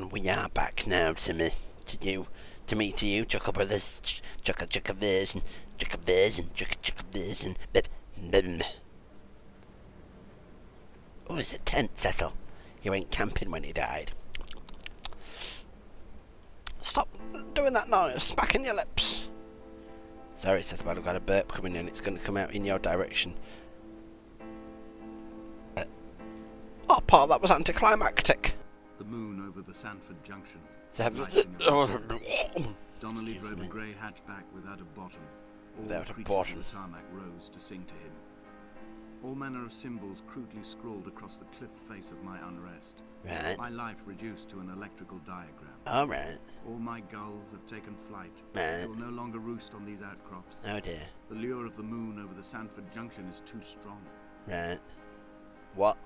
And we are back now to me, to you, Chuckle Brothers, Chuckle version, Chuckle version, Oh, it's a tent, Cecil. You ain't camping when he died. Stop doing that noise, smacking your lips. Sorry, Cecil, but I've got a burp coming in, it's going to come out in your direction. Oh, Paul, that was anticlimactic. The moon over the Sanford Junction. Donnelly drove a grey hatchback without a bottom. All the creatures of the tarmac rose to sing to him. All manner of symbols crudely scrawled across the cliff face of my unrest. Right. My life reduced to an electrical diagram. All right. All my gulls have taken flight. Right. They will no longer roost on these outcrops. Oh dear. The lure of the moon over the Sanford Junction is too strong. Right. What?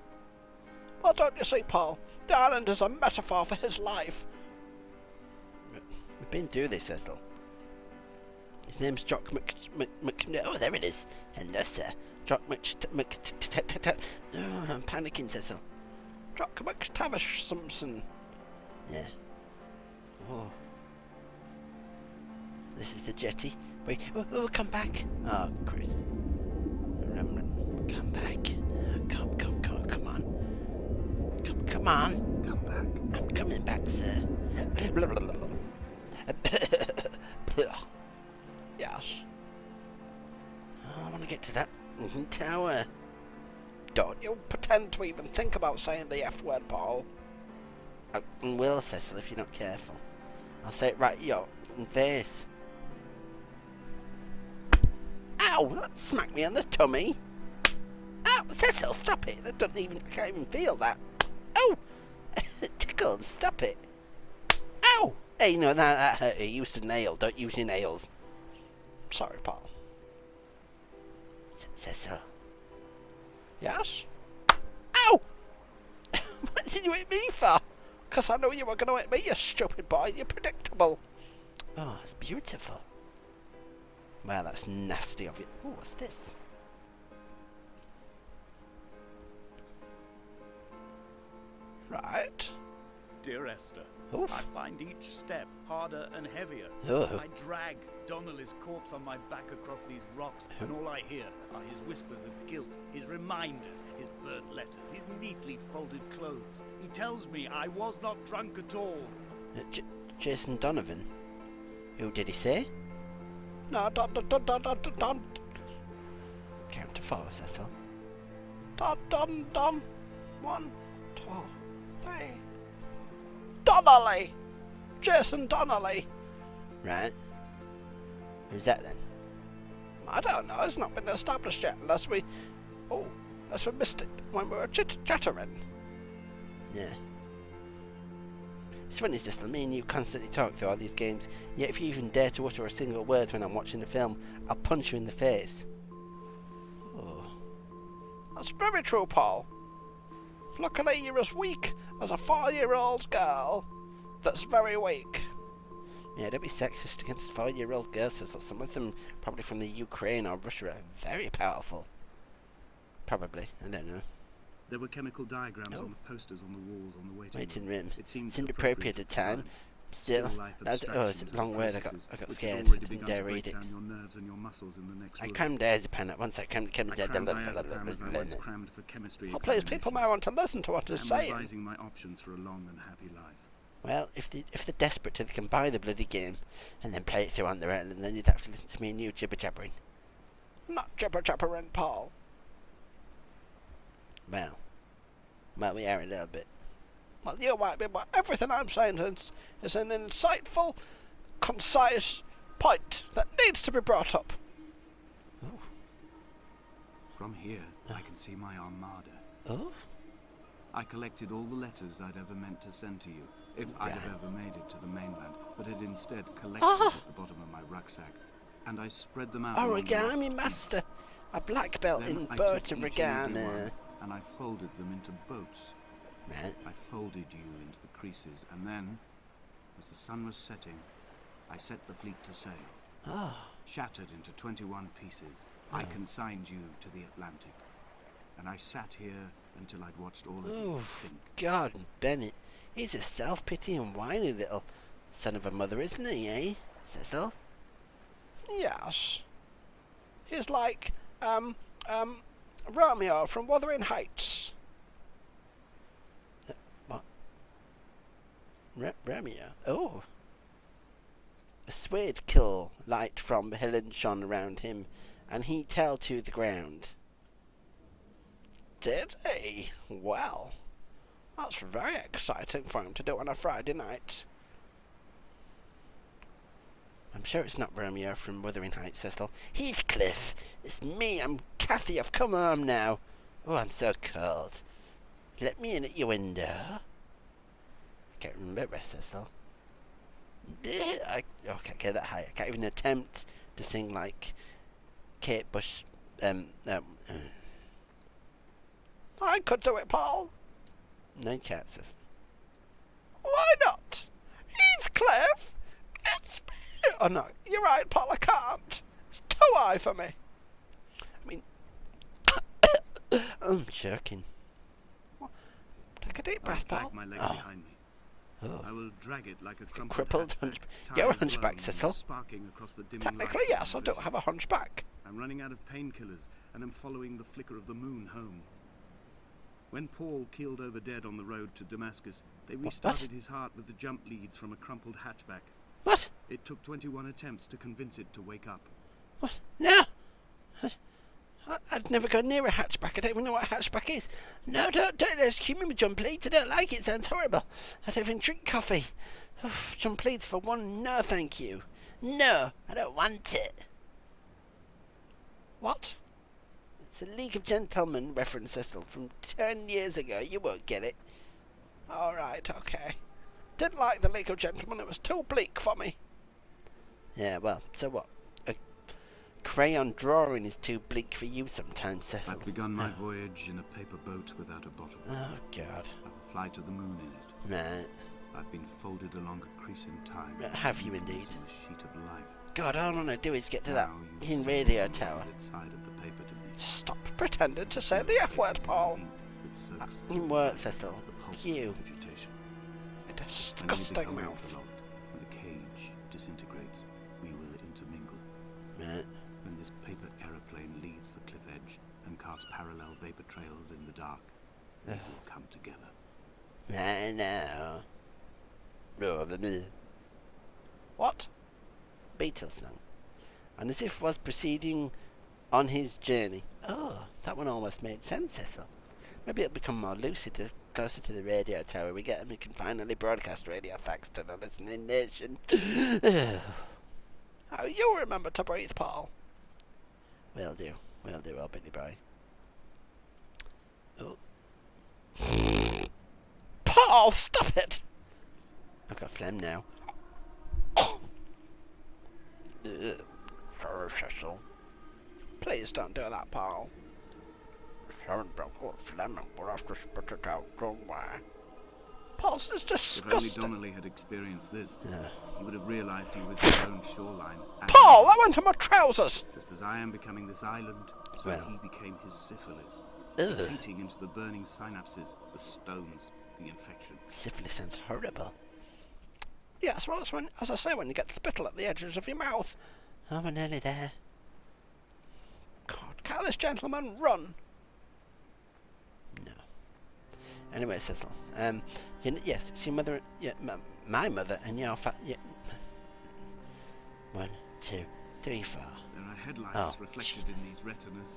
Well, don't you see, Paul? The island is a metaphor for his life. We've been through this, Cecil. His name's Jock Oh, there it is. Hello, sir. Jock Oh, I'm panicking, Cecil. Jock McTavish Simpson. Yeah. Oh. This is the jetty. Wait. Oh, come back. Oh, Christ. Come back. Come on. Come on. Come back. I'm coming back, sir. Yes. Oh, I want to get to that tower. Don't you pretend to even think about saying the F word, Paul. I will, Cecil, if you're not careful. I'll say it right in your face. Ow! That smacked me on the tummy. Ow! Cecil, stop it. I can't even feel that. Oh! It tickled. Stop it. Ow! Hey, no, that hurt you. Use a nail. Don't use your nails. Sorry, Paul. Cecil. Yes? Ow! What did you hit me for? Because I knew you were going to hit me, you stupid boy. You're predictable. Oh, it's beautiful. Wow, that's nasty of you. Oh, what's this? Right. Dear Esther, Oof. I find each step harder and heavier. Oh. I drag Donnelly's corpse on my back across these rocks, and all I hear are his whispers of guilt, his reminders, his burnt letters, his neatly folded clothes. He tells me I was not drunk at all. Jason Donovan. Who did he say? No, don't. Count to 4, Cecil. Don. 1, 2, 3. Donnelly! Jason Donnelly! Right. Who's that then? I don't know, it's not been established yet unless we missed it when we were chattering. Yeah. It's funny, Cecil, me and you constantly talk through all these games, yet if you even dare to utter a single word when I'm watching the film, I'll punch you in the face. Oh. That's very true, Paul. Luckily you're as weak as a 4-year-old girl that's very weak. Yeah, don't be sexist against 4-year-old girls, Cecil. Some of them, probably from the Ukraine or Russia, are very powerful. Probably, I don't know. There were chemical diagrams on the posters on the walls on the waiting room. It seemed appropriate at the time. Still, it's a long word. I got scared. Didn't dare read it. I crammed diazepam once. I crammed Oh, please, people may want to listen to what he's saying. My options for a long and happy life. Well, if they're desperate till they can buy the bloody game and then play it through on their own, and then you'd have to listen to me and you jibber-jabbering. Not jibber-jabbering, Paul. Well, we are a little bit. Well, you might be, but everything I'm saying is an insightful, concise point that needs to be brought up. Oh. From here, I can see my armada. Oh? I collected all the letters I'd ever meant to send to you, if I'd have ever made it to the mainland, but had instead collected at the bottom of my rucksack, and I spread them out. Origami master, a black belt in bird origami. And I folded them into boats. Right. I folded you into the creases, and then, as the sun was setting, I set the fleet to sail. Oh. Shattered into 21 pieces, I consigned you to the Atlantic, and I sat here until I'd watched all of you sink. God, Bennett, He's a self-pitying, whiny little son of a mother, isn't he, eh, Cecil? Yes. He's like, Romeo from Wuthering Heights. What? Romeo? Oh. A swayed kill light from Helen shone around him, and he fell to the ground. Did he? Well, that's very exciting for him to do on a Friday night. I'm sure it's not Romeo from Wuthering Heights, Cecil. Heathcliff! It's me, I'm Cathy, I've come home now. Oh, I'm so cold. Let me in at your window. I can't remember, Cecil. I can't get that high. I can't even attempt to sing like Kate Bush. I could do it, Paul. No, you can't, Cecil. Why not? Heathcliff! It's me. Oh no, you're right, Paul, I can't. It's too high for me. I mean... I'm choking. Take a deep breath, Paul. I'll drag my leg behind me. Oh. I will drag it like a Crippled hunchback. You're a hunchback, Cecil. Sparking across the dimming Technically, lights yes, I of do the have a hunchback. I'm running out of painkillers, and I'm following the flicker of the moon home. When Paul keeled over dead on the road to Damascus, they restarted his heart with the jump leads from a crumpled hatchback. What? It took 21 attempts to convince it to wake up. What? No! I'd never go near a hatchback. I don't even know what a hatchback is. No, don't there's human jump leads. I don't like it. It sounds horrible. I don't even drink coffee. Jump leads for one. No, thank you. No, I don't want it. What? It's a League of Gentlemen reference, Cecil, from 10 years ago. You won't get it. Alright, okay. Didn't like the League of Gentlemen. It was too bleak for me. Yeah, well, so what? A crayon drawing is too bleak for you sometimes, Cecil. I've begun my voyage in a paper boat without a bottom. Oh, God. I will fly to the moon in it. Right. I've been folded along a crease in time. Have you indeed? In the sheet of life. God, all I want to do is get to that Now you in see radio the tower. opposite side of the paper to me. Stop pretending to say the F word, Paul. You work, Cecil. You. A disgusting mouth. When the cage disintegrates, we will intermingle. Right. When this paper aeroplane leaves the cliff edge and casts parallel vapor trails in the dark, we will come together. I know. What? Beatles song. And as if was proceeding on his journey. Oh, that one almost made sense, Cecil. Maybe it'll become more lucid the closer to the radio tower we get, and we can finally broadcast radio Thax to the listening nation. Oh, you remember to breathe, Paul. Will do, old Billy boy. Oh. Paul, stop it! I've got phlegm now. Sorry, Cecil. Please don't do that, Paul. Haven't got phlegm, we'll have to spit it out somewhere. Paul, it's disgusting. If only Donnelly had experienced this, he would have realized he was his own shoreline. Paul, that went on my trousers! Just as I am becoming this island, so he became his syphilis. Ugh. Retreating into the burning synapses, the stones, the infection. Syphilis sounds horrible. Yes, well, that's when, as I say, when you get spittle at the edges of your mouth. Oh, we're nearly there. God, can't this gentleman run? No. Anyway, Cecil, yes, it's your mother, my mother, and your yeah. 1, 2, 3, 4. There are headlights reflected in these retinas.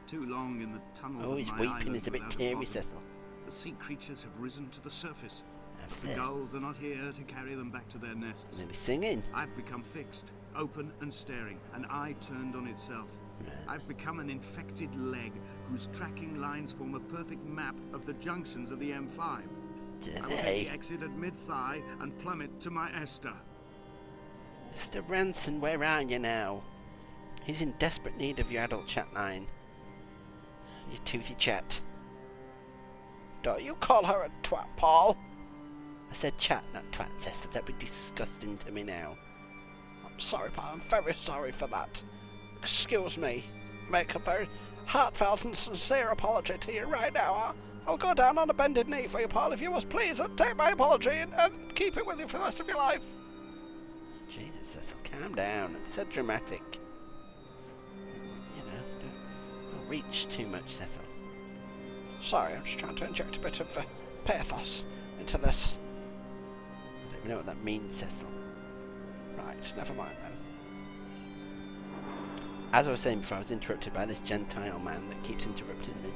Too long in the tunnels of his my weeping island is a bit without teary, bottom. Cecil. The sea creatures have risen to the surface. But the There. gulls are not here to carry them back to their nests. Maybe singing. I've become fixed, open and staring, an eye turned on itself. Right. I've become an infected leg whose tracking lines form a perfect map of the junctions of the M5. Do I will take they? the exit at mid-thigh and plummet to my Esther. Mr. Ranson, where are you now? He's in desperate need of your adult chat line. Your toothy chat. Don't you call her a twat, Paul? I said chat, not twat, Cecil. That'd be disgusting to me now. I'm sorry, Paul. I'm very sorry for that. Excuse me. Make a very heartfelt and sincere apology to you right now. I'll go down on a bended knee for you, Paul, if you must please, and take my apology and keep it with you for the rest of your life. Jesus, Cecil, calm down. It's so dramatic. You know, don't reach too much, Cecil. Sorry, I'm just trying to inject a bit of pathos into this. I don't even know what that means, Cecil. Right, never mind then. As I was saying before, I was interrupted by this Gentile man that keeps interrupting me.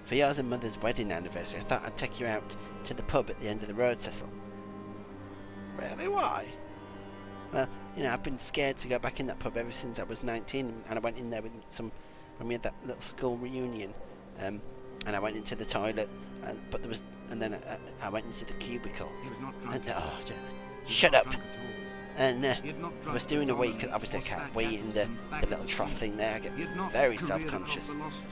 For yours and Mother's wedding anniversary, I thought I'd take you out to the pub at the end of the road, Cecil. Really? Why? Well, you know, I've been scared to go back in that pub ever since I was 19, and I went in there with when we had that little school reunion, and I went into the toilet, and then I went into the cubicle. He was not drunk. Shut up! Drunk at all. And I was doing a wee, because obviously I can't wee in the little trough thing there. I get very self-conscious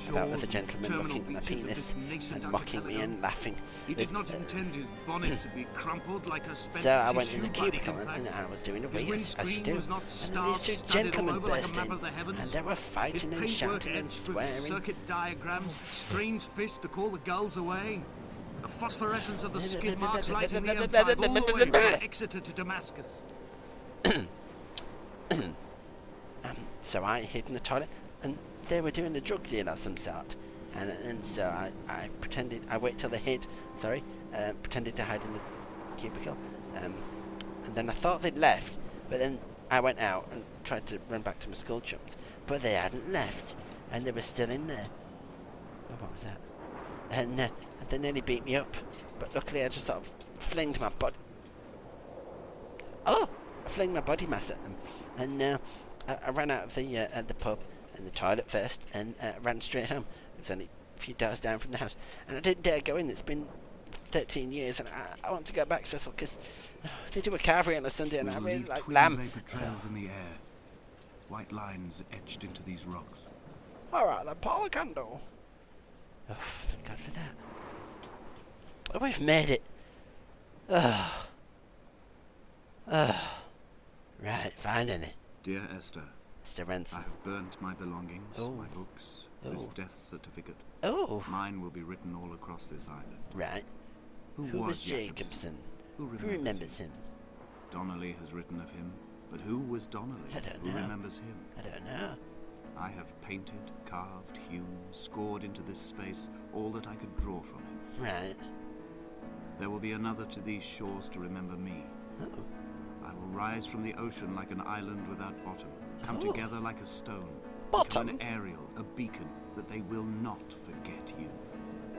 about other gentlemen looking at my penis and mocking me and laughing. He did not intend his bonnet to be crumpled like a spent So I went in the tissue by cubicle and I was doing a wee, as you do. was not And then these two gentlemen burst in, and they were His fighting and paintwork shouting and etched with swearing. circuit diagrams, strange fish to call the gulls away. The phosphorescence of the skid marks lighting the M5 all the way from Exeter to Damascus. So I hid in the toilet, and they were doing a drug deal of some sort, and so I pretended, I waited till they hid, pretended to hide in the cubicle, and then I thought they'd left, but then I went out and tried to run back to my school chums, but they hadn't left, and they were still in there. Oh, what was that? And they nearly beat me up, but luckily I just sort of flinged my body. Oh! I flinged my body mass at them, and I ran out of the pub and the toilet first, and ran straight home. It was only a few doors down from the house, and I didn't dare go in. It's been 13 years, and I want to go back, Cecil, because they do a carvery on a Sunday, and I really like lamb. Vapor trails in the air, white lines etched into these rocks. All right, then, Paul, I can do. Oh, thank God for that. Oh, we've made it. Right, finally. Dear Esther, Mr. Ransom. I have burnt my belongings, Oh. my books, this Oh. death certificate. Oh, Mine will be written all across this island. right. Who was Jacobson? Who Who remembers him? Donnelly has written of him, but who was Donnelly? I don't Who know. remembers him? I don't know. I have painted, carved, hewn, scored into this space all that I could draw from him. Right. There will be another to these shores to remember me. Oh. I will rise from the ocean like an island without bottom, come Oh. together like a stone, Bottom? become an aerial, a beacon, that they will not forget you.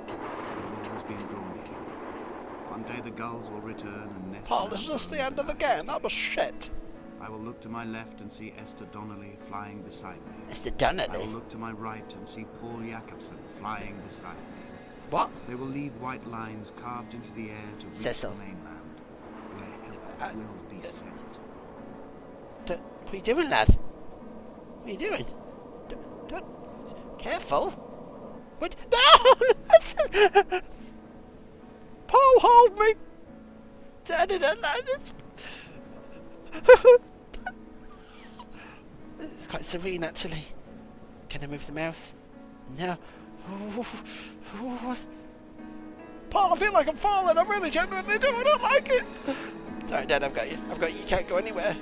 You have always been drawn here. One day the gulls will return and nest. Paul, in is our this the bones end of the and our game? That was shit. I will look to my left and see Esther Donnelly flying beside me. Mr. I Donnelly? will look to my right and see Paul Jacobson flying beside me. What? They will leave white lines carved into the air to reach Cecil. the mainland, where help will be sent. What are you doing, lad? What are you doing? Don't. Careful. What? No! Paul, hold me. It's quite serene, actually. Can I move the mouse? No. What's... Paul, I feel like I'm falling. I really genuinely do. I don't like it. Sorry, Dad, I've got you. You can't go anywhere.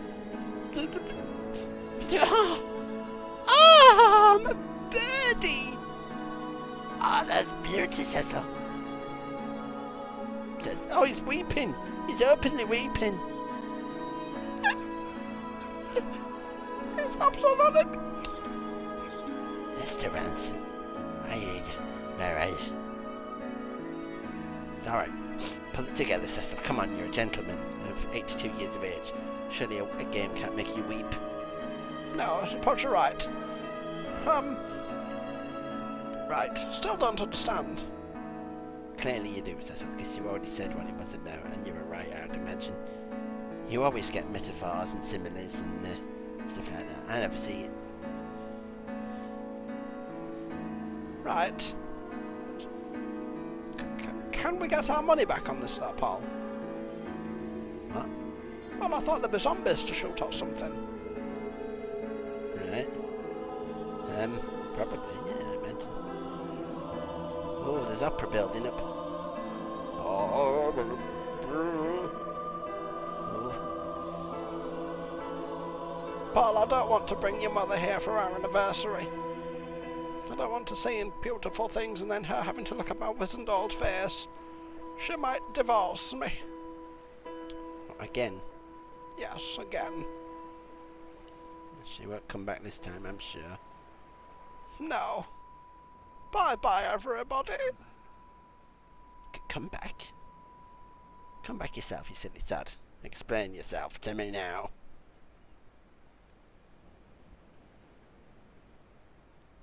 Ah, I'm a birdie. Oh, that's beauty, Cecil. Oh, he's weeping. He's openly weeping. He's absolutely... Mr. Ransom, I hear you. Where are you? Alright, pull it together, Cecil. Come on, you're a gentleman of 82 years of age. Surely a game can't make you weep. No, I suppose you're right. Right, still don't understand. Clearly you do, Cecil, because you already said what it was about, and you were right, I would imagine. You always get metaphors and similes and stuff like that. I never see it. Right. Can we get our money back on this, Paul? What? Well, I thought there were zombies to shoot or something. Right. Probably, yeah, I imagine. Oh, there's opera building up. Oh. Paul, I don't want to bring your mother here for our anniversary. I don't want to see beautiful things and then her having to look at my wizened old face. She might divorce me. Again? Yes, again. She won't come back this time, I'm sure. No. Bye-bye, everybody. Come back? Come back yourself, you silly sod. Explain yourself to me now.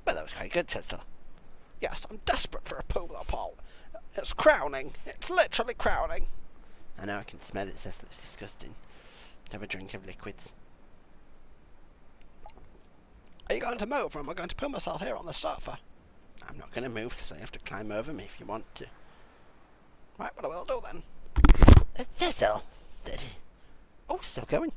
Well, that was quite good, Esther. Yes, I'm desperate for a poodle, Paul. It's crowning. It's literally crowning. I know, I can smell it, Cecil. It's disgusting. Have a drink of liquids. Are you going to move, or am I going to put myself here on the sofa? I'm not going to move, so you have to climb over me if you want to. Right, well, I will do then. Cecil! Steady. Oh, still going.